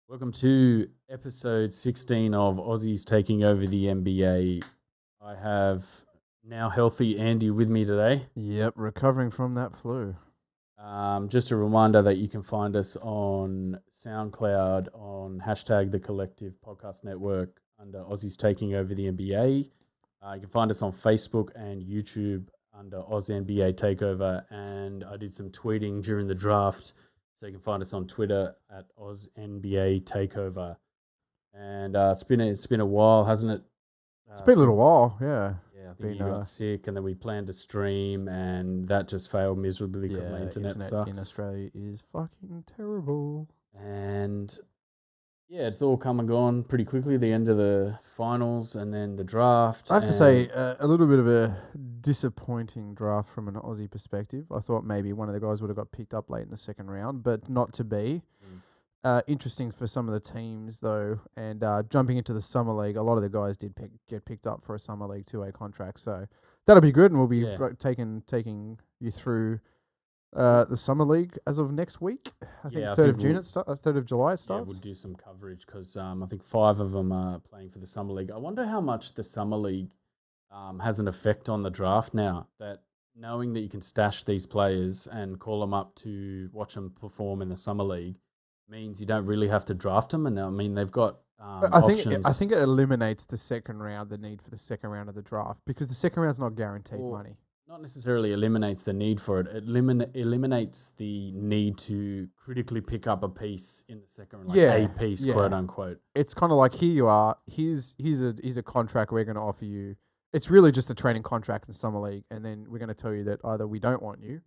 Welcome to episode 16 of Aussies taking over the NBA. I have now healthy Andy with me today. Yep, recovering from that flu. Just a reminder that you can find us on SoundCloud on hashtag the Collective Podcast Network under Aussies taking over the NBA. You can find us on Facebook and YouTube under Oz NBA Takeover. And I did some tweeting during the draft. So you can find us on Twitter at Oz NBA Takeover. And it's been a while, hasn't it? It's been a little while, yeah. Yeah, I think you got sick, and then we planned to stream, and that just failed miserably because my internet sucks. In Australia is fucking terrible. And yeah, it's all come and gone pretty quickly. The end of the finals, and then the draft. I have to say, a little bit of a disappointing draft from an Aussie perspective. I thought maybe one of the guys would have got picked up late in the second round, but not to be. Interesting for some of the teams, though, and jumping into the Summer League, a lot of the guys did get picked up for a Summer League 2A contract, so that'll be good, and we'll be taking you through the Summer League as of next week. I think 3rd of June, 3rd of July it starts. Yeah, we'll do some coverage because I think 5 of them are playing for the Summer League. I wonder how much the Summer League has an effect on the draft now, that knowing that you can stash these players and call them up to watch them perform in the Summer League means you don't really have to draft them. And I mean, they've got options. I think it eliminates the second round, the need for the second round of the draft, because the second round's not guaranteed money. Not necessarily eliminates the need for it. It eliminates the need to critically pick up a piece in the second round, a piece, quote unquote. It's kind of like, here you are. Here's a contract we're going to offer you. It's really just a training contract in Summer League, and then we're going to tell you that either we don't want you,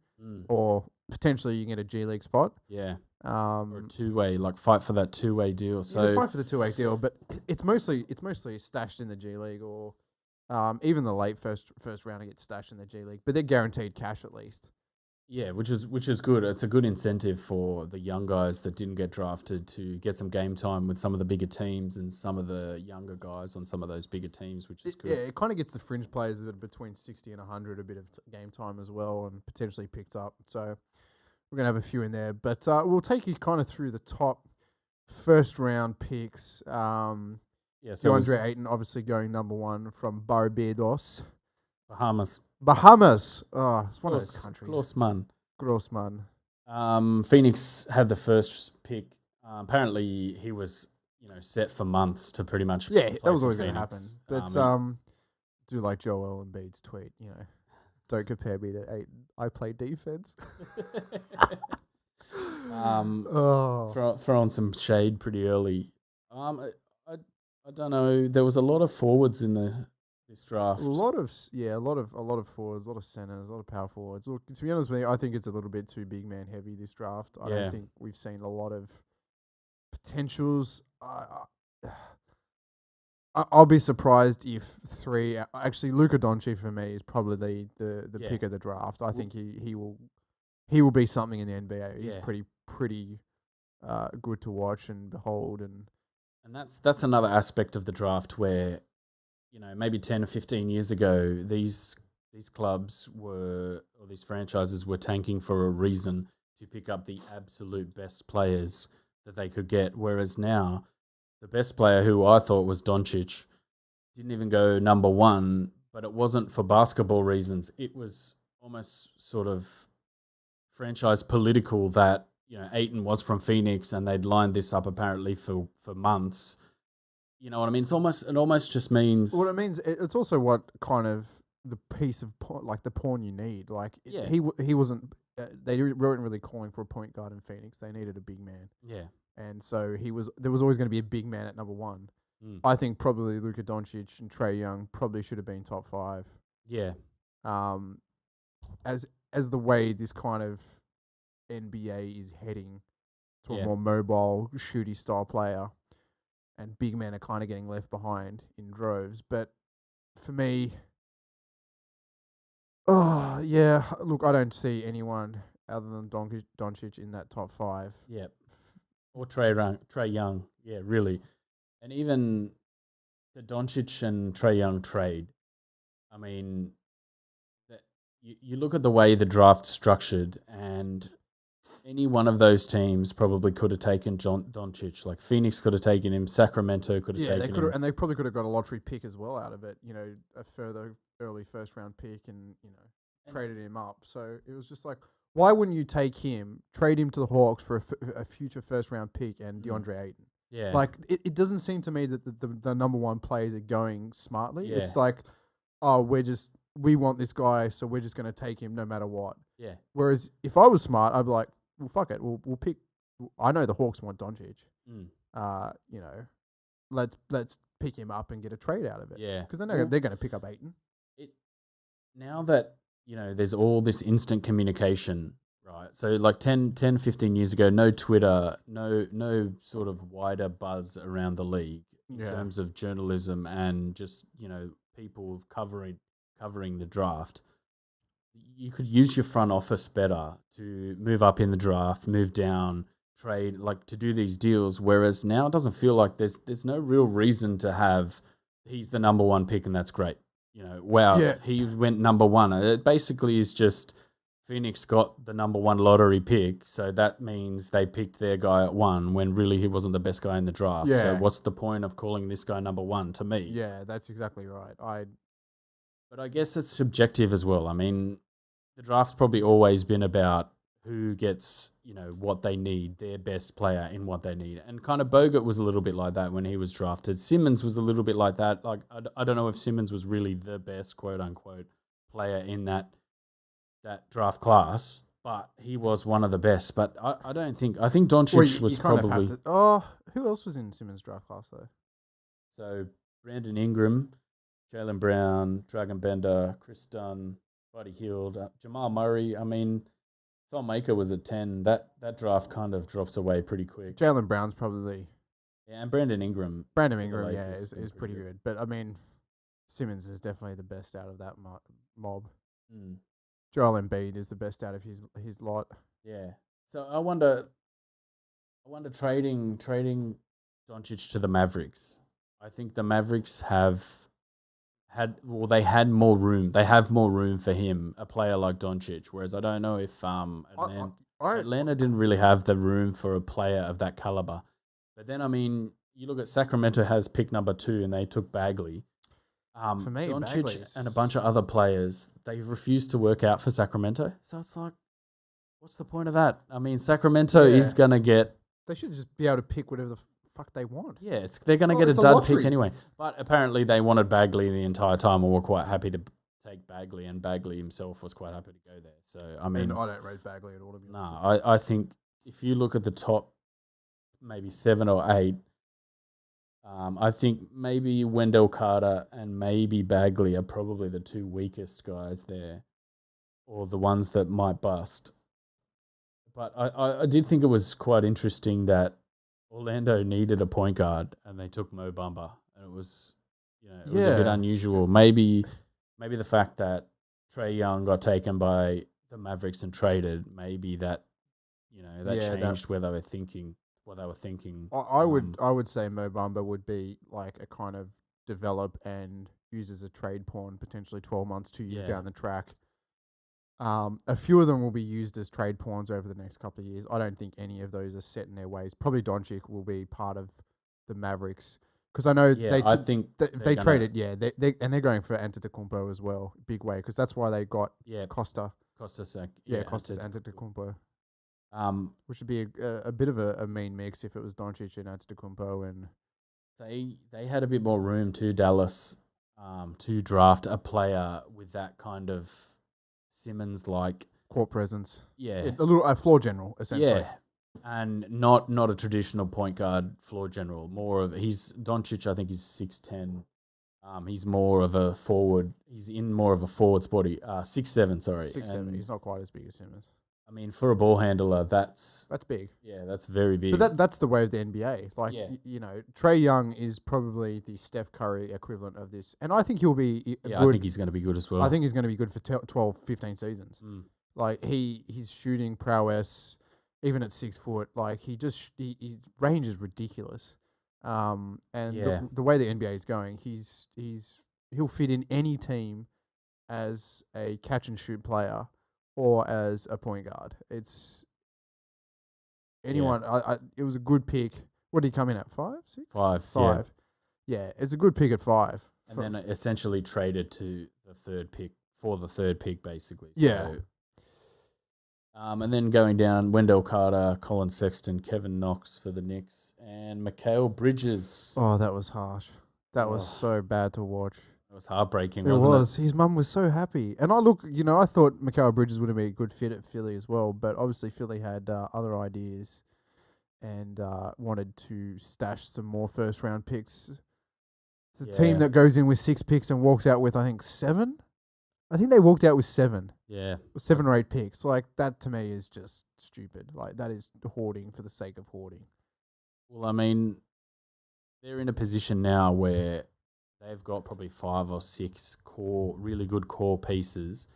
or potentially you can get a G League spot. Yeah. Or a two-way, like fight for that two-way deal. So fight for the two-way deal, but it's mostly stashed in the G League, or even the late first round gets stashed in the G League, but they're guaranteed cash at least. Yeah, which is good. It's a good incentive for the young guys that didn't get drafted to get some game time with some of the bigger teams and some of the younger guys on some of those bigger teams, which is good. Yeah, it kind of gets the fringe players that are between 60 and 100 a bit of game time as well, and potentially picked up. So we're going to have a few in there, but we'll take you kind of through the top first round picks. So DeAndre Ayton obviously going number 1 from Barbados. Bahamas. Oh, it's one of those countries. Grossman. Phoenix had the first pick. Apparently he was, set for months to pretty much that was always going to happen. But do like Joel Embiid's tweet, don't compare me to Ayton. I play defense. Throwing some shade pretty early. I don't know. There was a lot of forwards in this draft. A lot of forwards, a lot of centers, a lot of power forwards. Look, to be honest with you, I think it's a little bit too big man heavy this draft. I don't think we've seen a lot of potentials. I'll be surprised if 3. Actually, Luka Doncic for me is probably the pick of the draft. I think he will be something in the NBA. He's pretty good to watch and behold, and that's another aspect of the draft where, maybe 10 or 15 years ago, these clubs or these franchises were tanking for a reason to pick up the absolute best players that they could get. Whereas now, the best player, who I thought was Doncic, didn't even go number 1, but it wasn't for basketball reasons. It was almost sort of franchise political that, Ayton was from Phoenix and they'd lined this up apparently for months. You know what I mean? It almost just means... What it means, it's also what kind of the piece of the pawn you need. Like, he wasn't... they weren't really calling for a point guard in Phoenix. They needed a big man. Yeah. And so there was always going to be a big man at number 1. I think probably Luka Doncic and Trae Young probably should have been top 5. Yeah. As the way this kind of NBA is heading to a more mobile, shooty style player, and big men are kind of getting left behind in droves. But for me, look, I don't see anyone other than Doncic in that top 5. Yeah. Or Trae Young. Yeah, really. And even the Doncic and Trae Young trade, I mean, you look at the way the draft's structured, and any one of those teams probably could have taken Doncic. Like Phoenix could have taken him, Sacramento could have Yeah, they taken could, him. and they probably could have got a lottery pick as well out of it. You know, a further early first round pick, and traded him up. So it was just like, why wouldn't you take him, trade him to the Hawks for a future first round pick and DeAndre Ayton? Yeah, Like it doesn't seem to me that the number one players are going smartly. Yeah. It's like, oh, we want this guy, so we're just going to take him no matter what. yeah, Whereas if I was smart, I'd be like, well, fuck it, we'll pick. I know the Hawks want Doncic. You know, let's pick him up and get a trade out of it. yeah. Because they're going to pick up Ayton. Now that, there's all this instant communication, right? So like 10, 15 years ago, no Twitter, no sort of wider buzz around the league in terms of journalism and just, people covering the draft. You could use your front office better to move up in the draft, move down, trade, like to do these deals. Whereas now it doesn't feel like there's no real reason to have, he's the number one pick and that's great. He went number one. It basically is just Phoenix got the number one lottery pick, so that means they picked their guy at one when really he wasn't the best guy in the draft. Yeah. So what's the point of calling this guy number one to me? Yeah, that's exactly right. But I guess it's subjective as well. I mean, the draft's probably always been about who gets, what they need, their best player in what they need. And kind of Bogut was a little bit like that when he was drafted. Simmons was a little bit like that. Like, I don't know if Simmons was really the best, quote unquote, player in that draft class, but he was one of the best. But I think Doncic was probably... who else was in Simmons' draft class, though? So, Brandon Ingram, Jaylen Brown, Dragon Bender, Chris Dunn, Buddy Hield, Jamal Murray. I mean... Thon Maker was at 10. That draft kind of drops away pretty quick. Jaylen Brown's probably... Yeah, and Brandon Ingram. Is pretty good. But, I mean, Simmons is definitely the best out of that mob. Joel Embiid is the best out of his lot. Yeah. So, I wonder trading Doncic to the Mavericks. I think the Mavericks they had more room. They have more room for him, a player like Doncic. Whereas I don't know if Atlanta didn't really have the room for a player of that caliber. But then, I mean, you look at Sacramento has pick number 2 and they took Bagley. For me, Doncic and a bunch of other players, they refused to work out for Sacramento. So it's like, what's the point of that? I mean, Sacramento is going to get... They should just be able to pick whatever the fuck they want. Yeah, they're going to get a dud pick anyway. But apparently they wanted Bagley the entire time and were quite happy to take Bagley, and Bagley himself was quite happy to go there. So, I mean... And I don't rate Bagley at all, to be honest. No, I think if you look at the top maybe 7 or 8, I think maybe Wendell Carter and maybe Bagley are probably the 2 weakest guys there, or the ones that might bust. But I did think it was quite interesting that Orlando needed a point guard and they took Mo Bamba, and it was a bit unusual. Maybe the fact that Trae Young got taken by the Mavericks and traded, maybe that changed where they were thinking. What they were thinking. I would say Mo Bamba would be like a kind of develop and use as a trade pawn potentially 12 months, 2 years down the track. A few of them will be used as trade pawns over the next couple of years. I don't think any of those are set in their ways. Probably Doncic will be part of the Mavericks because I know they traded. Yeah, they're going for Antetokounmpo as well, big way, because that's why they got Costa. Costa's Antetokounmpo. Which would be a bit of a mean mix if it was Doncic and Antetokounmpo, and they had a bit more room to Dallas to draft a player with that kind of Simmons like court presence. Yeah, a floor general essentially. Yeah, and not a traditional point guard floor general. More of Doncic. I think he's 6'10". He's more of a forward. He's in more of a forward body. 6'7", sorry. 6'7". He's not quite as big as Simmons. I mean, for a ball handler, that's big. Yeah, that's very big. But that's the way of the NBA. Like, Trae Young is probably the Steph Curry equivalent of this. And I think he'll be good. I think he's going to be good as well. I think he's going to be good for 12, 15 seasons. Like, his shooting prowess, even at 6 foot, like, his range is ridiculous. And the way the NBA is going, he'll fit in any team as a catch and shoot player or as a point guard. anyone. It was a good pick. What did he come in at? 5, 6, 5. 5. Yeah, it's a good pick at 5. And then essentially traded to the third pick for the third pick, basically. Yeah. So, and then going down, Wendell Carter, Colin Sexton, Kevin Knox for the Knicks, and Mikal Bridges. Oh, that was harsh. That was so bad to watch. It was heartbreaking, It wasn't was. His mum was so happy. And I thought Mikal Bridges would have been a good fit at Philly as well, but obviously Philly had other ideas and wanted to stash some more first-round picks. The team that goes in with 6 picks and walks out with, I think, 7? I think they walked out with 7. Yeah. 7 or 8 picks. Like, that to me is just stupid. Like, that is hoarding for the sake of hoarding. Well, I mean, they're in a position now where they've got probably 5 or 6 really good core pieces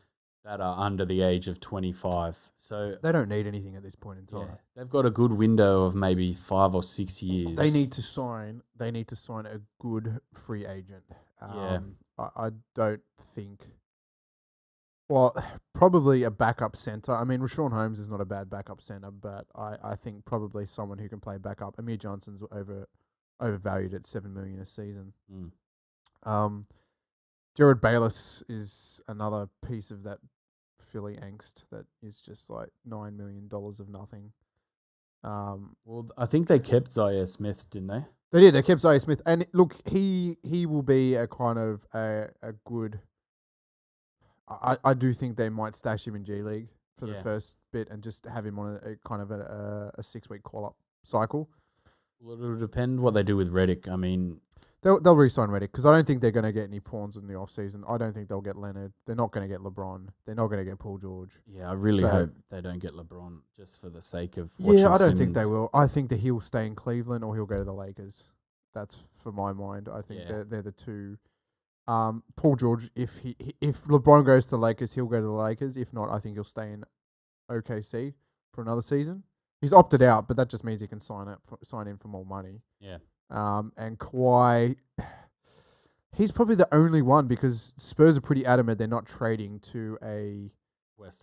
that are under the age of 25. So they don't need anything at this point in time. Yeah, they've got a good window of maybe 5 or 6 years. They need to sign a good free agent. I don't think. Well, probably a backup center. I mean, Rashawn Holmes is not a bad backup center, but I think probably someone who can play backup. Amir Johnson's overvalued at $7 million a season. Jared Bayless is another piece of that Philly angst that is just like $9 million of nothing. Well, I think they kept Zaire Smith, didn't they? They did. They kept Zaire Smith, and look, he will be a kind of a good. I do think they might stash him in G League for the first bit and just have him on a kind of a 6-week call-up cycle. Well, it'll depend what they do with Redick. I mean, they'll re-sign Redick because I don't think they're going to get any pawns in the off-season. I don't think they'll get Leonard. They're not going to get LeBron. They're not going to get Paul George. Yeah, I really hope they don't get LeBron just for the sake of watching I don't Simmons. think they will. I think that he'll stay in Cleveland or he'll go to the Lakers. That's for my mind. I think they're the two. Paul George, if LeBron goes to the Lakers, he'll go to the Lakers. If not, I think he'll stay in OKC for another season. He's opted out, but that just means he can sign in for more money. Yeah. And Kawhi, he's probably the only one because Spurs are pretty adamant they're not trading to a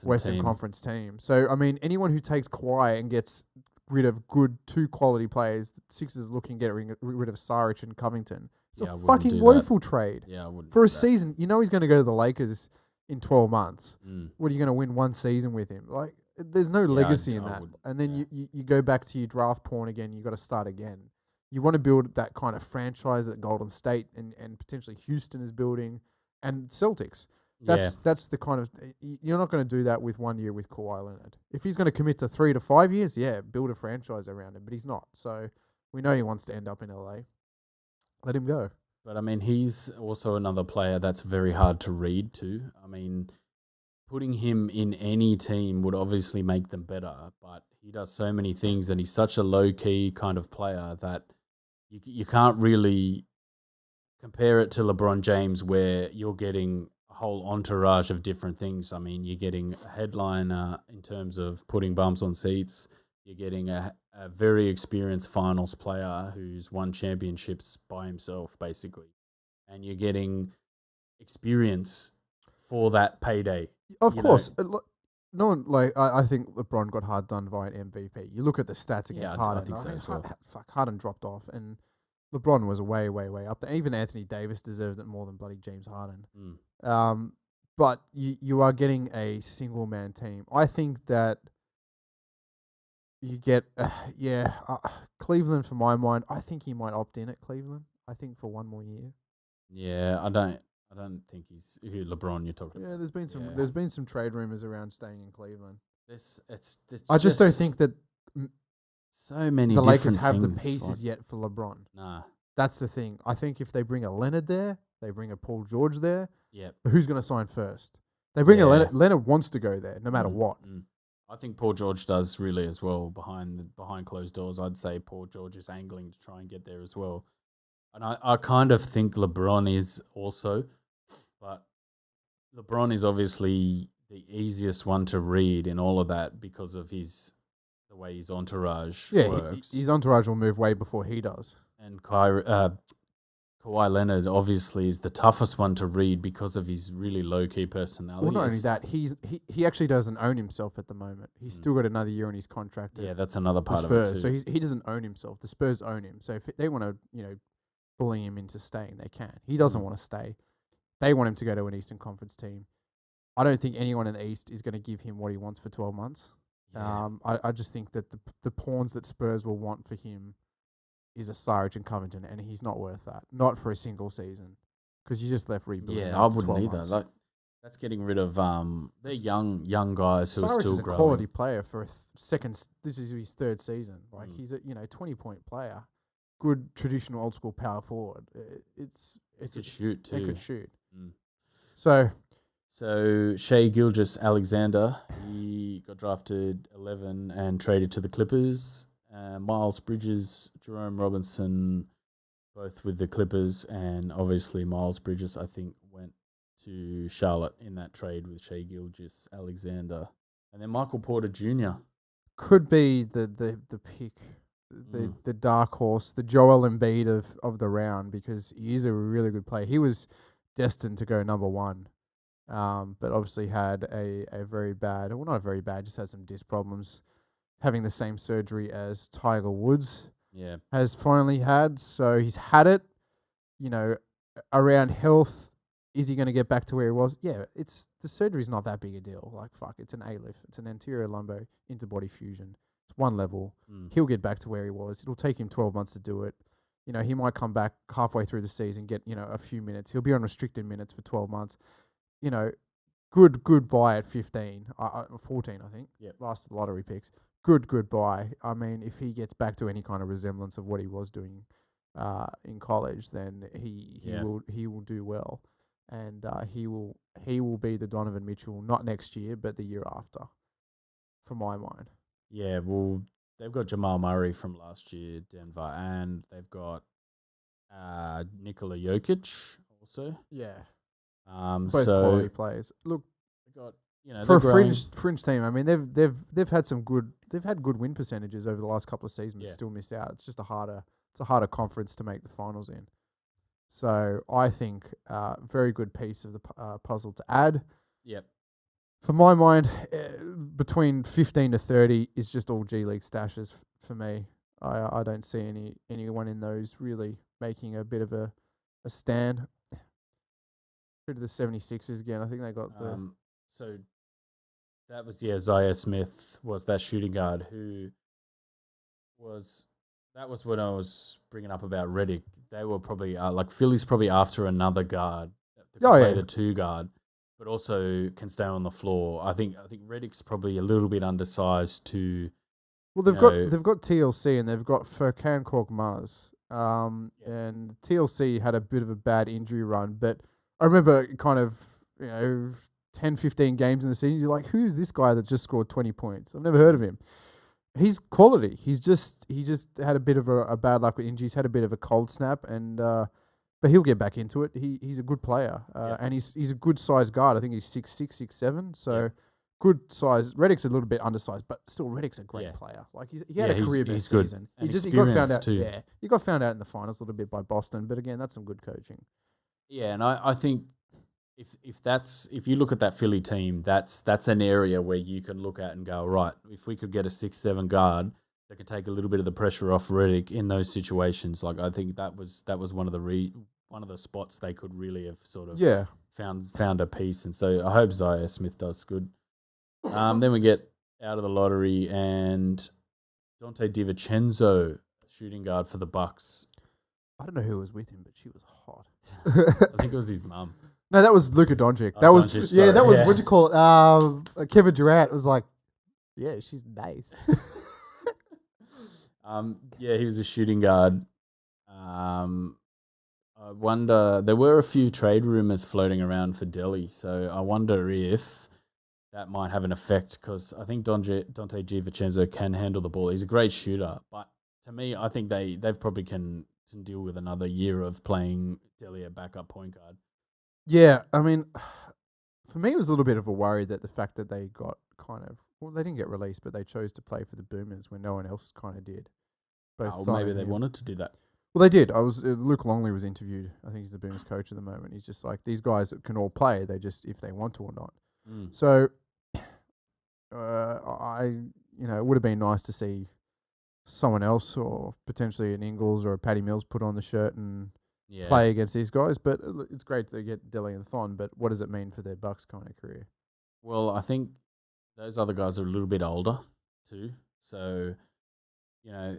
Western Conference team. So, I mean, anyone who takes Kawhi and gets rid of good 2 quality players, the Sixers are looking to get rid of Saric and Covington. It's a fucking woeful trade. Yeah, I wouldn't. For a season, you know he's going to go to the Lakers in 12 months. Mm. What are you going to win one season with him? Like, there's no legacy in that. And then you go back to your draft porn again. You got to start again. You want to build that kind of franchise that Golden State and potentially Houston is building, and Celtics. That's the kind of you're not going to do that with 1 year with Kawhi Leonard. If he's going to commit to 3 to 5 years, build a franchise around him. But he's not. So we know he wants to end up in LA. Let him go. But I mean, he's also another player that's very hard to read too. I mean, putting him in any team would obviously make them better, but he does so many things and he's such a low-key kind of player that you can't really compare it to LeBron James where you're getting a whole entourage of different things. I mean, you're getting a headliner in terms of putting bumps on seats. You're getting a very experienced finals player who's won championships by himself, basically. And you're getting experience for that payday. Of course. No one, I think LeBron got hard done by an MVP. You look at the stats against Harden. I think so as well. Harden dropped off, and LeBron was way, way, way up there. Even Anthony Davis deserved it more than bloody James Harden. But you are getting a single-man team. I think that you get, Cleveland for my mind. I think he might opt in at Cleveland. I think for 1 more year. Yeah, I don't think he's who LeBron you're talking about. Yeah, there's been some trade rumors around staying in Cleveland. I just don't think that so many the Lakers different have the things, pieces yet for LeBron. Nah, that's the thing. I think if they bring a Leonard there, they bring a Paul George there. Yeah, who's going to sign first? They bring a Leonard. Leonard wants to go there, no matter what. I think Paul George does really as well behind closed doors. I'd say Paul George is angling to try and get there as well. And I kind of think LeBron is also, but LeBron is obviously the easiest one to read in all of that because of the way his entourage works. His entourage will move way before he does. And Kawhi Leonard obviously is the toughest one to read because of his really low-key personality. Well, not only that, he actually doesn't own himself at the moment. He's still got another year on his contract. Yeah, that's another part of it too. So he doesn't own himself. The Spurs own him. So if they want to, bully him into staying, they can. He doesn't want to stay. They want him to go to an Eastern Conference team. I don't think anyone in the East is going to give him what he wants for 12 months. Yeah. I just think that the pawns that Spurs will want for him is a Sarge and Covington, and he's not worth that. Not for a single season, because you just left rebuilding. Yeah, I wouldn't either. Months. Like, that's getting rid of they're young guys who Sarge are still is a growing. quality player for a second. This is his third season. Like he's a 20-point player, good traditional old school power forward. It's could shoot too. They could shoot. Mm. So Shai Gilgeous-Alexander, he got drafted 11 and traded to the Clippers. Miles Bridges, Jerome Robinson, both with the Clippers, and obviously Miles Bridges, I think, went to Charlotte in that trade with Shai Gilgeous-Alexander. And then Michael Porter Jr. could be the pick, the dark horse, the Joel Embiid of the round, because he is a really good player. He was destined to go number one, but obviously had a very bad, well, not very bad, just had some disc problems, having the same surgery as Tiger Woods has finally had. So he's had it, around health. Is he going to get back to where he was? Yeah, the surgery's not that big a deal. Like, fuck, it's an ALIF. It's an anterior lumbar interbody fusion. It's one level. He'll get back to where he was. It'll take him 12 months to do it. He might come back halfway through the season, get, a few minutes. He'll be on restricted minutes for 12 months. Good buy at 15, 14, I think. Yep. Last lottery picks. Good buy. I mean, if he gets back to any kind of resemblance of what he was doing in college, then he will do well, and he will be the Donovan Mitchell, not next year, but the year after, for my mind. Yeah, well, they've got Jamal Murray from last year, Denver, and they've got Nikola Jokic also. Yeah. Both quality players. Look, they got for a fringe team. I mean, they've had good win percentages over the last couple of seasons, but still miss out. It's just a harder conference to make the finals in. So I think very good piece of the puzzle to add. Yep. For my mind, between 15 to 30 is just all G League stashes for me. I don't see anyone in those really making a bit of a stand. To the 76ers again. I think they got the... So that was, Zaire Smith was that shooting guard who was... That was when I was bringing up about Redick. They were probably... Philly's probably after another guard that can play the two guard, but also can stay on the floor. I think Redick's probably a little bit undersized to... Well, they've got TLC and they've got Furkan Korkmaz. And TLC had a bit of a bad injury run, but I remember kind of, 10, 15 games in the season, you're like, who's this guy that just scored 20 points? I've never heard of him. He's quality. He just had a bit of a bad luck with injuries, had a bit of a cold snap, and but he'll get back into it. He's a good player, and he's a good sized guard. I think he's 6'6", 6'7", so good size. Redick's a little bit undersized, but still Redick's a great player. Like he had a career best season. He got found out. Too. Yeah, he got found out in the finals a little bit by Boston, but again, that's some good coaching. Yeah, and I think if you look at that Philly team, that's an area where you can look at and go, right, if we could get a 6'7" guard that could take a little bit of the pressure off Redick in those situations, like I think that was one of the spots they could really have sort of found a piece. And so I hope Zaire Smith does good. Then we get out of the lottery and Dante DiVincenzo, shooting guard for the Bucks. I don't know who was with him, but she was hot. I think it was his mum. No, that was Luka Doncic. That was what do you call it? Kevin Durant was like, yeah, she's nice. He was a shooting guard. I wonder, there were a few trade rumors floating around for Delhi, so I wonder if that might have an effect, because I think Dante DiVincenzo can handle the ball. He's a great shooter, but to me, I think they've probably can deal with another year of playing Delhi at backup point guard. Yeah, I mean, for me, it was a little bit of a worry that the fact that they got they didn't get released, but they chose to play for the Boomers when no one else kind of did. Maybe they wanted to do that. Well, they did. Luke Longley was interviewed. I think he's the Boomers coach at the moment. He's just like, these guys can all play. They just, if they want to or not. Mm. So, it would have been nice to see someone else or potentially an Ingles or a Paddy Mills put on the shirt and play against these guys. But it's great they get Delhi and Thon. But what does it mean for their Bucks kind of career? Well, I think those other guys are a little bit older too. So,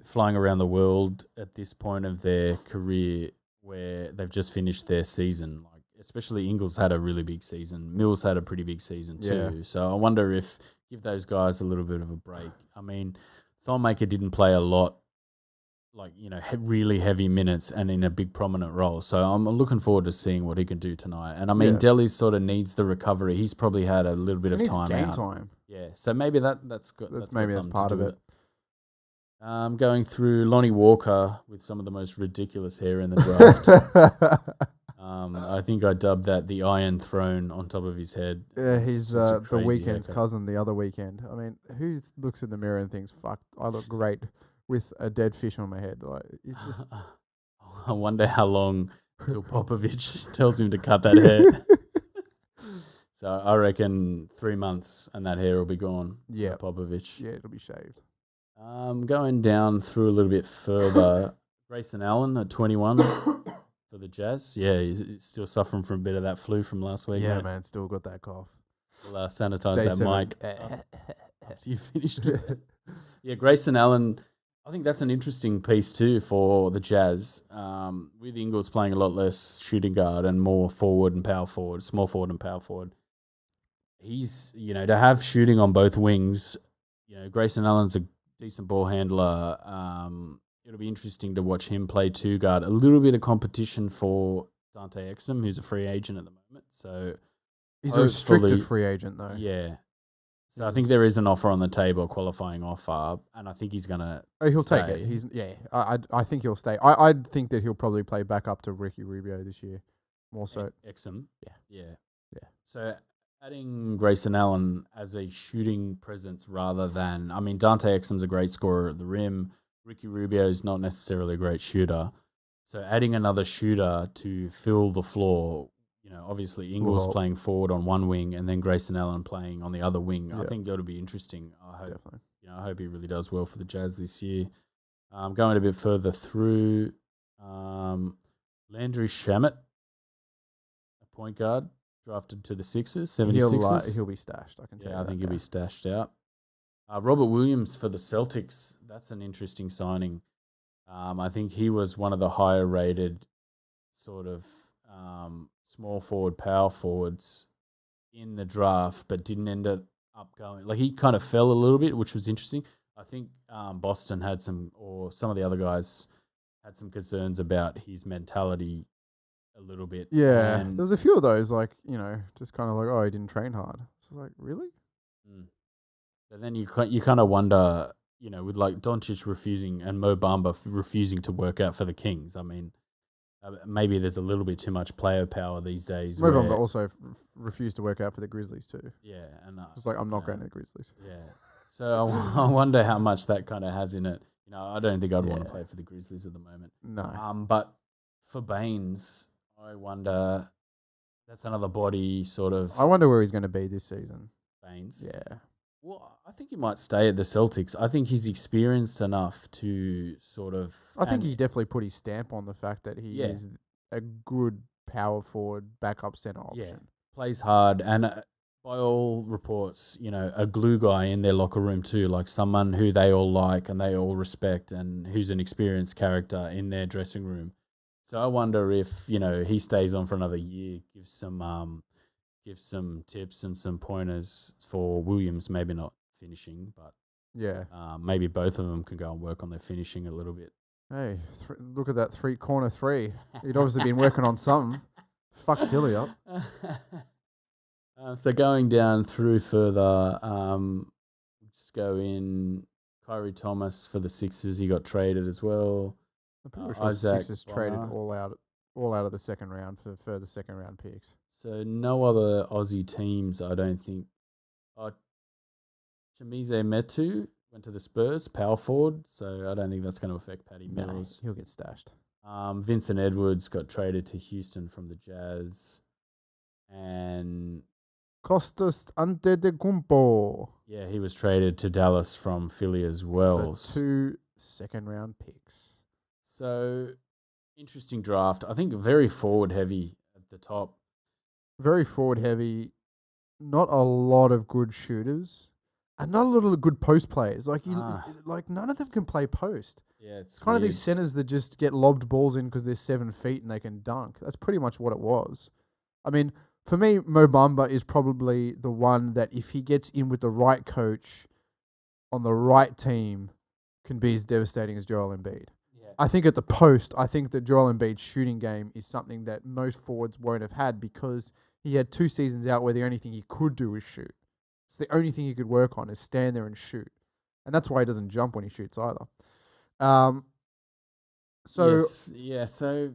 flying around the world at this point of their career where they've just finished their season, like especially Ingles had a really big season. Mills had a pretty big season too. Yeah. So I wonder if give those guys a little bit of a break. I mean, Thonmaker didn't play a lot, like, really heavy minutes and in a big prominent role. So I'm looking forward to seeing what he can do tonight. And I mean, Delhi sort of needs the recovery. He's probably had a little bit of time out. Time. Yeah. So maybe that's good. That's part of it. Going through Lonnie Walker with some of the most ridiculous hair in the draft. I think I dubbed that the Iron Throne on top of his head. Yeah, he's the Weekend's cousin the other weekend. I mean, who looks in the mirror and thinks, fuck, I look great with a dead fish on my head? Like, it's just... I wonder how long till Popovich tells him to cut that hair. So I reckon 3 months and that hair will be gone. Yeah. Popovich. Yeah, it'll be shaved. Going down through a little bit further, Grayson Allen at 21 for the Jazz. Yeah, he's still suffering from a bit of that flu from last week. Yeah, man, still got that cough. We'll sanitize that mic after you finished it. Yeah, Grayson Allen, I think that's an interesting piece too for the Jazz. With Ingles playing a lot less shooting guard and more forward and power forward, small forward and power forward. He's, to have shooting on both wings, Grayson Allen's a decent ball handler. It'll be interesting to watch him play two guard. A little bit of competition for Dante Exum, who's a free agent at the moment. So he's a restricted free agent, though. Yeah. So I think there is an offer on the table, qualifying offer, and I think he's gonna. Oh, he'll take it. I think he'll stay. I think that he'll probably play back up to Ricky Rubio this year, more so. Exum. Yeah. So adding Grayson Allen as a shooting presence rather than, Dante Exum's a great scorer at the rim. Ricky Rubio is not necessarily a great shooter. So adding another shooter to fill the floor, obviously Ingles playing forward on one wing and then Grayson Allen playing on the other wing. I think it'll be interesting. I hope, definitely. I hope he really does well for the Jazz this year. Going a bit further through, Landry Shamet, a point guard, drafted to the Sixers, 76ers. He'll be stashed, I can tell you. I think he'll be stashed out. Robert Williams for the Celtics, that's an interesting signing. I think he was one of the higher rated sort of small forward, power forwards in the draft, but didn't end up going. Like, he kind of fell a little bit, which was interesting. I think Boston had some of the other guys had some concerns about his mentality a little bit. Yeah, there was a few of those, like, just kind of like, oh, he didn't train hard. So like, really? But then you kind of wonder, with like Doncic refusing and Mo Bamba refusing to work out for the Kings. Maybe there's a little bit too much player power these days. Mo Bamba also refused to work out for the Grizzlies too. Yeah, and it's like, I'm not going to the Grizzlies. Yeah, so I wonder how much that kind of has in it. I don't think I'd want to play for the Grizzlies at the moment. No. But for Baines, I wonder. That's another body sort of. I wonder where he's going to be this season. Baines. Yeah. Well, I think he might stay at the Celtics. I think he's experienced enough to sort of... I think he definitely put his stamp on the fact that he is a good power forward backup center option. Yeah, plays hard and by all reports, a glue guy in their locker room too, like someone who they all like and they all respect and who's an experienced character in their dressing room. So I wonder if, he stays on for another year, gives some tips and some pointers for Williams, maybe not finishing, but maybe both of them can go and work on their finishing a little bit. Hey, look at that corner three. He'd obviously been working on something. Fuck Philly up. So going down through further, just go in Kyrie Thomas for the Sixers. He got traded as well. I'm pretty sure the Sixers traded all out of the second round for further second round picks. So no other Aussie teams, I don't think. Chamize Metu went to the Spurs, power forward. So I don't think that's going to affect Paddy Mills. He'll get stashed. Vincent Edwards got traded to Houston from the Jazz, and Costas Antetokounmpo yeah, he was traded to Dallas from Philly as well. for 2 second-round picks. So interesting draft. I think very forward heavy at the top. Very forward heavy. Not a lot of good shooters, and not a lot of good post players. Like none of them can play post. Yeah, it's Kind of weird. these centers that just get lobbed balls in because they're 7 feet and they can dunk. That's pretty much what it was. I mean, for me, Mo Bamba is probably the one that if he gets in with the right coach on the right team, can be as devastating as Joel Embiid. Yeah. I think at the post, I think that Joel Embiid's shooting game is something that most forwards won't have had because he had 2 seasons out where the only thing he could do is shoot. It's the only thing he could work on is stand there and shoot. And that's why he doesn't jump when he shoots either. So yes, yeah, so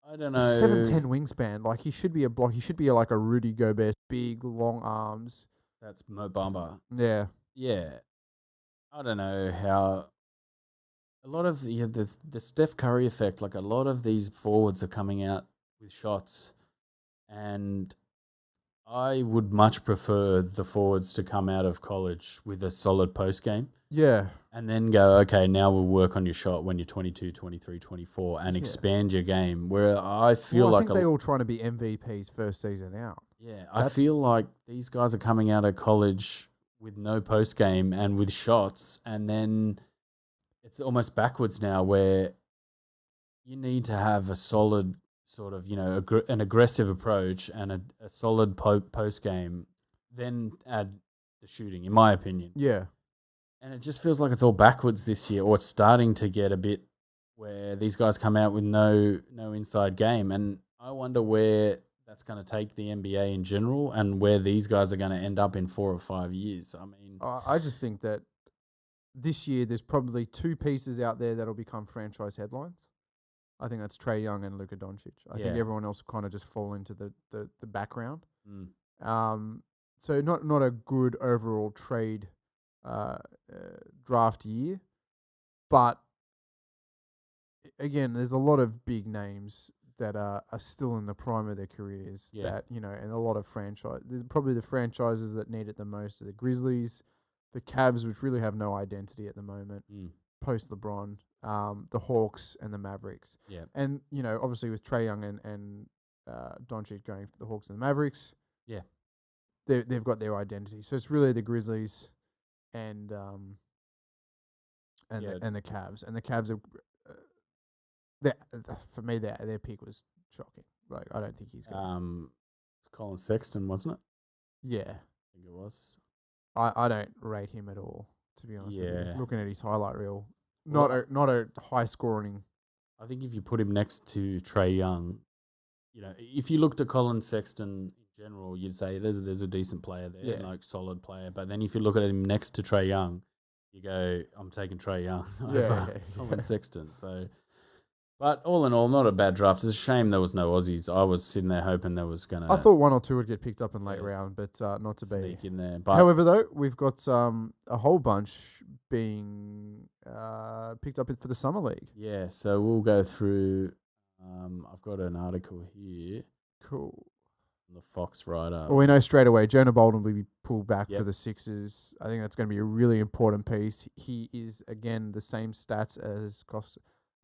I don't know. 7'10" wingspan, like he should be a block. He should be like a Rudy Gobert, big long arms. That's Mo Bamba. Yeah, Yeah, I don't know how. A lot of the Steph Curry effect, like a lot of these forwards are coming out with shots, and I would much prefer the forwards to come out of college with a solid post game. yeah, And then go, okay, now we'll work on your shot when you're 22, 23, 24 and Yeah. expand your game. Where I feel well, I like think they all trying to be MVPs first season out. yeah, I feel like these guys are coming out of college with no post game and with shots, and then it's almost backwards now where you need to have a solid sort of, an aggressive approach and a solid post game, then add the shooting, in my opinion. Yeah, And it just feels like it's all backwards this year, or it's starting to get a bit where these guys come out with no inside game. And I wonder where that's going to take the NBA in general and where these guys are going to end up in 4 or 5 years. I mean, I just think that this year there's probably 2 pieces out there that'll become franchise headlines. I think that's Trae Young and Luka Doncic. I think everyone else kind of just fall into the background. So not a good overall trade draft year, but again, there's a lot of big names that are still in the prime of their careers. Yeah. That and a lot of there's probably the franchises that need it the most are the Grizzlies, the Cavs, which really have no identity at the moment, post LeBron, the Hawks and the Mavericks. Yeah. And obviously with Trae Young and Doncic going for the Hawks and the Mavericks, yeah, they've got their identity. So it's really the Grizzlies and the Cavs. And the Cavs are for me their pick was shocking. Like I don't think he's going. Colin Sexton, wasn't it? Yeah, I think it was. I don't rate him at all, to be honest with you. Yeah. Looking at his highlight reel, not a high scoring. I think if you put him next to Trae Young, if you looked at Colin Sexton in general, you'd say there's a decent player there, like solid player. But then if you look at him next to Trae Young, you go, I'm taking Trae Young over Colin Sexton. So, but all in all, not a bad draft. It's a shame there was no Aussies. I was sitting there hoping there was gonna. I thought 1 or 2 would get picked up in late round, but not to be. Sneak in there. But however, though, we've got a whole bunch being picked up for the summer league. Yeah, so we'll go through. I've got an article here. Cool. The Fox writer. Well, we know straight away Jonah Bolden will be pulled back for the Sixers. I think that's going to be a really important piece. He is, again, the same stats as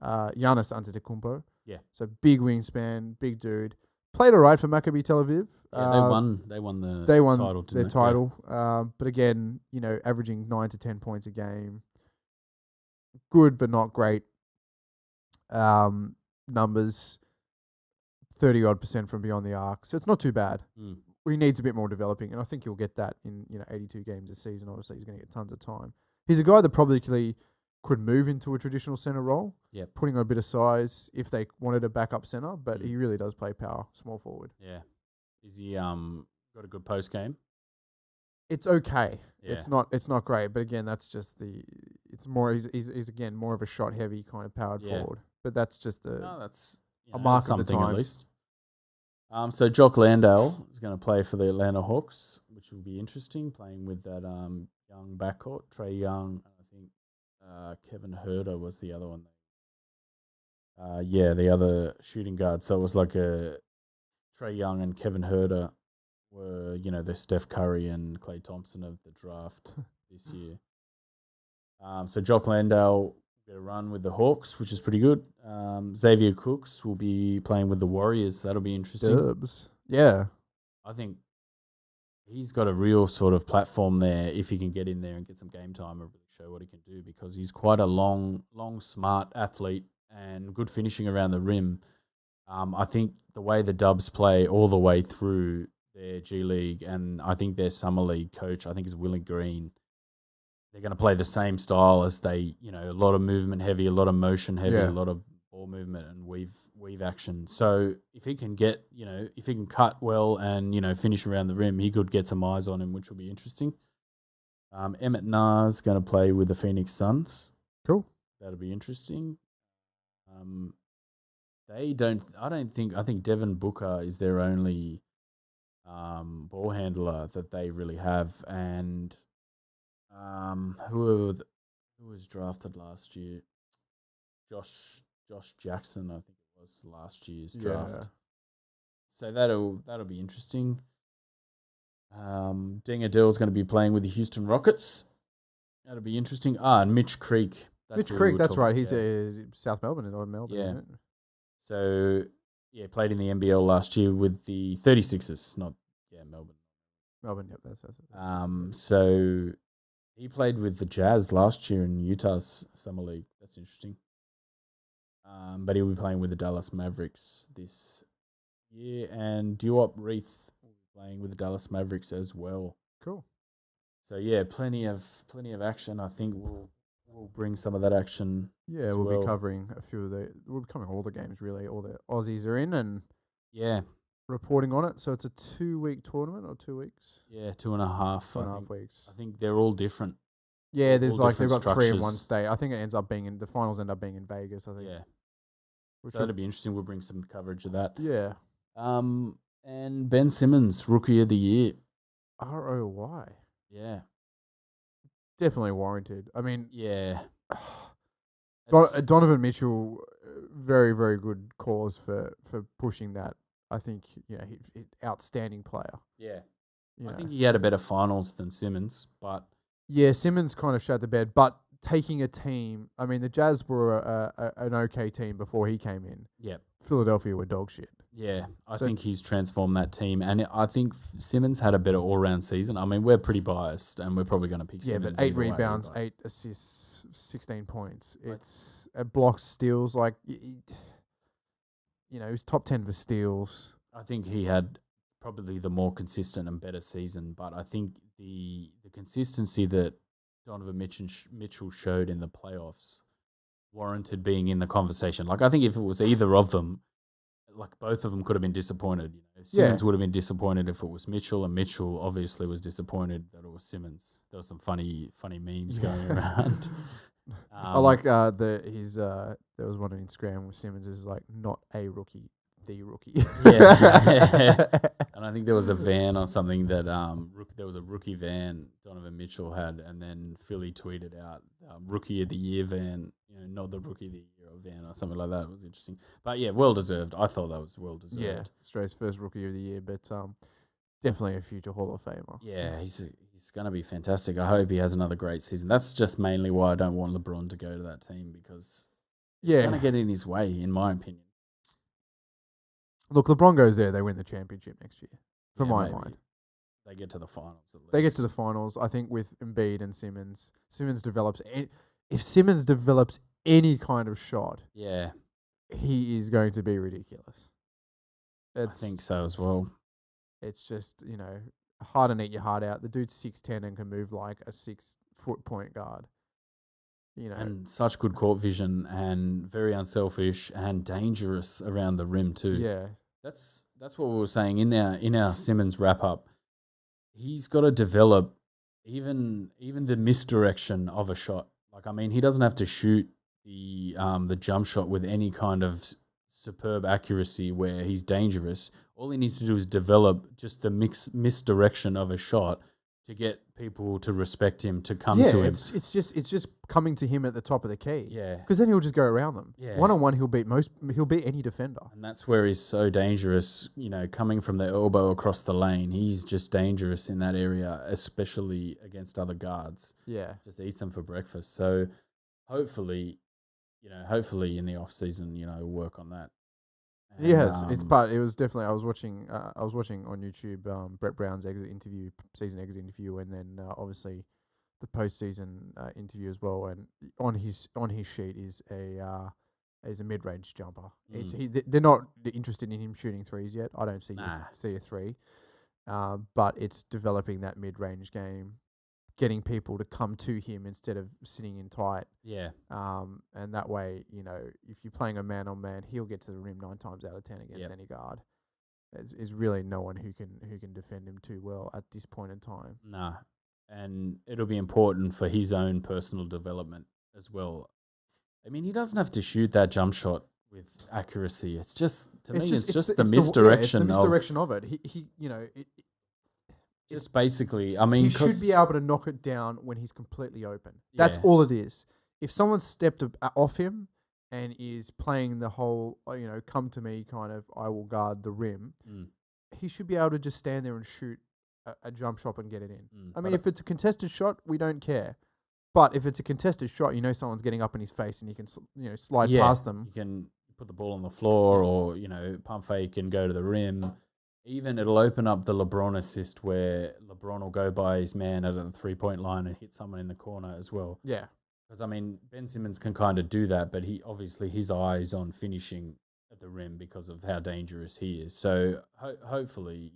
Giannis Antetokounmpo. Yeah. So big wingspan, big dude. Played all right for Maccabi Tel Aviv. Yeah, they won the title, didn't their they? title. Yeah. But again, averaging 9 to 10 points a game. Good, but not great. Numbers. 30-odd% from beyond the arc. So it's not too bad. He needs a bit more developing, and I think he'll get that in 82 games a season. Obviously, he's going to get tons of time. He's a guy that probably could move into a traditional center role, putting on a bit of size if they wanted a backup center, but he really does play power, small forward. Yeah. Is he got a good post game? It's okay. Yeah. It's not great, but again, that's just it's more he's again more of a shot heavy kind of powered forward. But that's just that's a mark of the something times. at least. So Jock Landale is going to play for the Atlanta Hawks, which will be interesting, playing with that young backcourt. Trae Young, I think Kevin Huerter was the other one. the other shooting guard. So it was like a Trae Young and Kevin Herter were, the Steph Curry and Klay Thompson of the draft this year. So Jock Landale get a run with the Hawks, which is pretty good. Xavier Cooks will be playing with the Warriors. That'll be interesting. Dubs. Yeah. I think he's got a real sort of platform there if he can get in there and get some game time and really show what he can do, because he's quite a long, smart athlete and good finishing around the rim. I think the way the Dubs play all the way through their G League, and I think their Summer League coach, I think is Willie Green, they're going to play the same style as they, a lot of movement heavy, a lot of motion heavy, a lot of ball movement and weave action. So if he can get, if he can cut well and, finish around the rim, he could get some eyes on him, which will be interesting. Emmett Naar's going to play with the Phoenix Suns. Cool. That'll be interesting. I think Devin Booker is their only ball handler that they really have. And who was drafted last year? Josh Jackson, I think it was last year's draft. Yeah. So that'll be interesting. Deng Adele's going to be playing with the Houston Rockets. That'll be interesting. And Mitch Creek. That's right. He's South Melbourne or Melbourne, isn't it? So, played in the NBL last year with the 36ers, Melbourne. Melbourne, yep. That's so he played with the Jazz last year in Utah's Summer League. That's interesting. But he'll be playing with the Dallas Mavericks this year. And Duop Reith will be playing with the Dallas Mavericks as well. Cool. So, plenty of action. I think we'll bring some of that action. Yeah, we'll be covering we'll be covering all the games really. All the Aussies are in and reporting on it. So it's a 2-week tournament or 2 weeks? Yeah, 2.5. 2.5 weeks. I think they're all different. Yeah, there's all they've got structures. 3 in one state. I think it ends up being the finals end up being in Vegas, I think. Yeah. So that'll be interesting. We'll bring some coverage of that. Yeah. And Ben Simmons, Rookie of the Year. ROY. Yeah. Definitely warranted. I mean, yeah. Donovan Mitchell, very, very good cause for pushing that. I think, he outstanding player. Yeah. I think he had a better finals than Simmons, but... Yeah, Simmons kind of shut the bed, but taking a team... I mean, the Jazz were an okay team before he came in. Yeah. Philadelphia were dog shit. Yeah, I think he's transformed that team. And I think Simmons had a better all-round season. I mean, we're pretty bied, and we're probably going to pick Simmons. Yeah, but 8 rebounds, 8 assists, 16 points. It's blocks, steals. Like, he's top 10 for steals. I think he had probably the more consistent and better season, but I think the consistency that Donovan Mitchell showed in the playoffs warranted being in the conversation. Like, I think if it was either of them, like both of them could have been disappointed. Simmons would have been disappointed if it was Mitchell, and Mitchell obviously was disappointed that it was Simmons. There was some funny memes going around. I like there was one on Instagram where Simmons is like not a rookie, the rookie. Yeah. And I think there was a van or something that there was a rookie van Donovan Mitchell had, and then Philly tweeted out Rookie of the Year van, not the Rookie of the Year van or something like that. It was interesting, but well deserved. I thought that was well deserved. Yeah, Stray's first Rookie of the Year, but definitely a future Hall of Famer. Yeah, he's going to be fantastic. I hope he has another great season. That's just mainly why I don't want LeBron to go to that team, because it's going to get in his way, in my opinion. Look, LeBron goes there, they win the championship next year, from my mind. They get to the finals at least. They get to the finals, I think, with Embiid and Simmons. If Simmons develops any kind of shot, he is going to be ridiculous. I think so as well. It's just, hard to eat your heart out. The dude's 6'10" and can move like a 6-foot point guard. And such good court vision, and very unselfish and dangerous around the rim too. Yeah. That's what we were saying in our Simmons wrap-up. He's got to develop even the misdirection of a shot. Like, I mean, he doesn't have to shoot the jump shot with any kind of superb accuracy where he's dangerous. All he needs to do is develop just the misdirection of a shot to get people to respect him, to come Yeah, to him. it's just coming to him at the top of the key. Yeah. Because then he'll just go around them. Yeah. 1-on-1, he'll beat any defender. And that's where he's so dangerous, coming from the elbow across the lane. He's just dangerous in that area, especially against other guards. Yeah. Just eats them for breakfast. So hopefully in the off season, work on that. And, Yes, it was definitely. I was watching on YouTube Brett Brown's season exit interview, and then obviously the postseason interview as well. And on his sheet is a mid range jumper. They're not interested in him shooting threes yet. I don't see a three, but it's developing that mid range game, getting people to come to him instead of sitting in tight. Yeah. And that way, if you're playing a man on man, he'll get to the rim 9 times out of 10 against any guard. There's really no one who can defend him too well at this point in time. Nah. And it'll be important for his own personal development as well. I mean, he doesn't have to shoot that jump shot with accuracy. It's just the misdirection. It's the misdirection of it. Just basically, I mean, he should be able to knock it down when he's completely open. That's all it is. If someone stepped off him and is playing the whole, come to me kind of, I will guard the rim, he should be able to just stand there and shoot a jump shot and get it in. I mean, if it's a contested shot, we don't care. But if it's a contested shot, someone's getting up in his face and you can, slide past them. You can put the ball on the floor or, pump fake and go to the rim. Even it'll open up the LeBron assist where LeBron will go by his man at the 3-point line and hit someone in the corner as well. Yeah. Because, I mean, Ben Simmons can kind of do that, but his eye is on finishing at the rim because of how dangerous he is. So hopefully,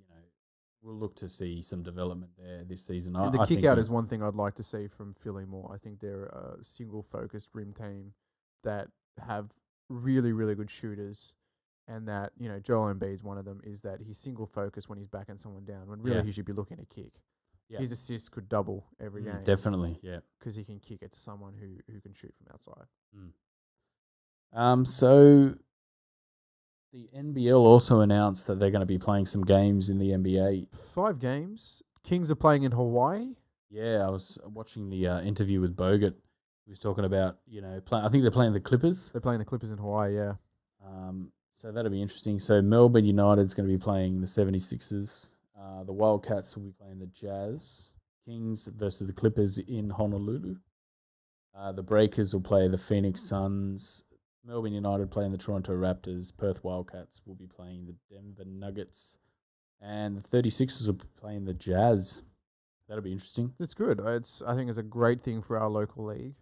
we'll look to see some development there this season. And the kick out is one thing I'd like to see from Philly more. I think they're a single-focused rim team that have really, really good shooters. And that, Joel Embiid's one of them, is that he's single focused when he's backing someone down, when really he should be looking to kick. Yeah. His assists could double every game. Definitely, yeah. Because he can kick it to someone who can shoot from outside. So the NBL also announced that they're going to be playing some games in the NBA. 5 games. Kings are playing in Hawaii. Yeah, I was watching the interview with Bogut. He was talking about, I think they're playing the Clippers. They're playing the Clippers in Hawaii, yeah. So that'll be interesting. So Melbourne United's going to be playing the 76ers. The Wildcats will be playing the Jazz. Kings versus the Clippers in Honolulu. The Breakers will play the Phoenix Suns. Melbourne United playing the Toronto Raptors. Perth Wildcats will be playing the Denver Nuggets. And the 36ers will be playing the Jazz. That'll be interesting. It's good. I think it's a great thing for our local league.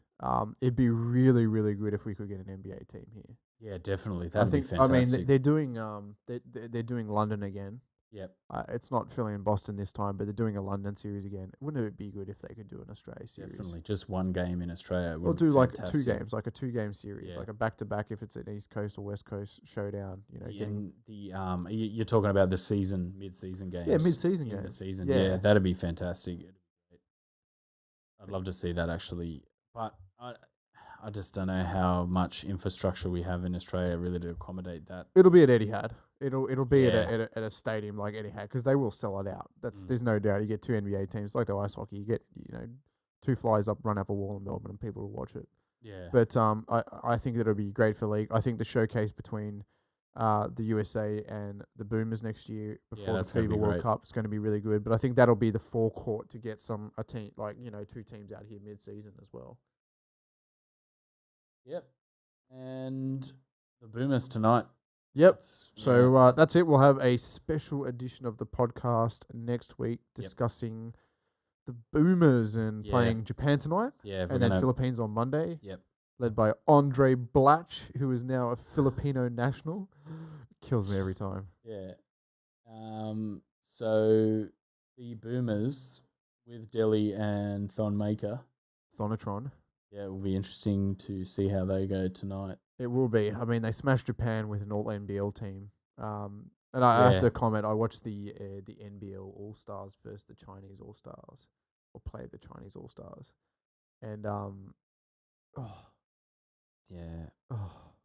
It'd be really, really good if we could get an NBA team here. Yeah, definitely. That'd be fantastic. I mean, they're doing London again. Yep. It's not Philly and Boston this time, but they're doing a London series again. Wouldn't it be good if they could do an Australia series? Definitely. Just one game in Australia. We'll do like 2 games, like a 2-game series, like a back-to-back if it's an East Coast or West Coast showdown. You're talking about the mid-season games. Yeah, mid-season games. The season, yeah, that'd be fantastic. I'd love to see that actually, but I just don't know how much infrastructure we have in Australia really to accommodate that. It'll be at Etihad. It'll be at a stadium like Etihad because they will sell it out. There's no doubt. You get 2 NBA teams like the ice hockey. You get 2 flies up, run up a wall in Melbourne, and people will watch it. Yeah. But I think that'll be great for the league. I think the showcase between the USA and the Boomers next year before the FIBA World Cup is going to be really good. But I think that'll be the forecourt to get a team 2 teams out here mid-season as well. Yep. And the Boomers tonight. Yep. So that's it. We'll have a special edition of the podcast next week discussing the Boomers and playing Japan tonight. Yeah. And then Philippines on Monday. Yep. Led by Andre Blatch, who is now a Filipino national. Kills me every time. Yeah. So the Boomers with Delhi and Thonatron. Yeah, it will be interesting to see how they go tonight. It will be. I mean, they smashed Japan with an all-NBL team. And I have to comment, I watched the NBL All-Stars versus the Chinese All-Stars, or play the Chinese All-Stars. And,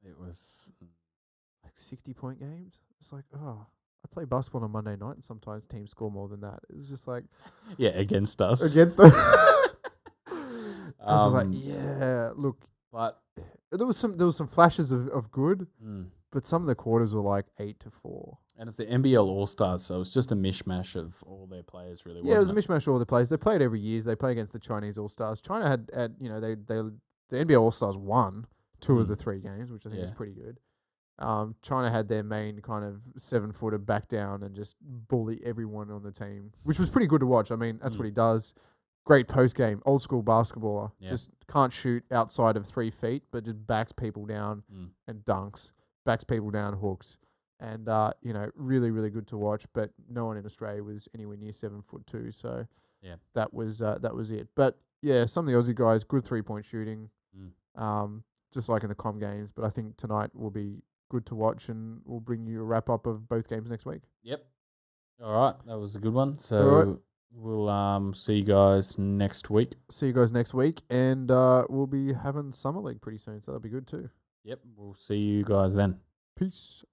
it was like 60-point games. It's like, I play basketball on a Monday night, and sometimes teams score more than that. It was just like Yeah, against us. against the. I was just like, yeah, look, but there was some flashes of good, mm. but some of the quarters were like 8-4. And it's the NBL All Stars, so it's just a mishmash of all their players, really. Yeah, it was wasn't a mishmash of all the players. They played every year. They play against the Chinese All Stars. China had the NBL All Stars won 2 of the 3 games, which I think is pretty good. China had their main kind of 7-footer back down and just bully everyone on the team, which was pretty good to watch. I mean, that's what he does. Great post game, old school basketballer. Yeah. Just can't shoot outside of 3 feet, but just backs people down and dunks, backs people down, hooks, and really really good to watch. But no one in Australia was anywhere near 7'2", so yeah, that was it. But yeah, some of the Aussie guys, good 3-point shooting, just like in the Com games. But I think tonight will be good to watch, and we'll bring you a wrap up of both games next week. Yep. All right, that was a good one. So we'll see you guys next week. And we'll be having Summer League pretty soon, so that'll be good too. Yep, we'll see you guys then. Peace.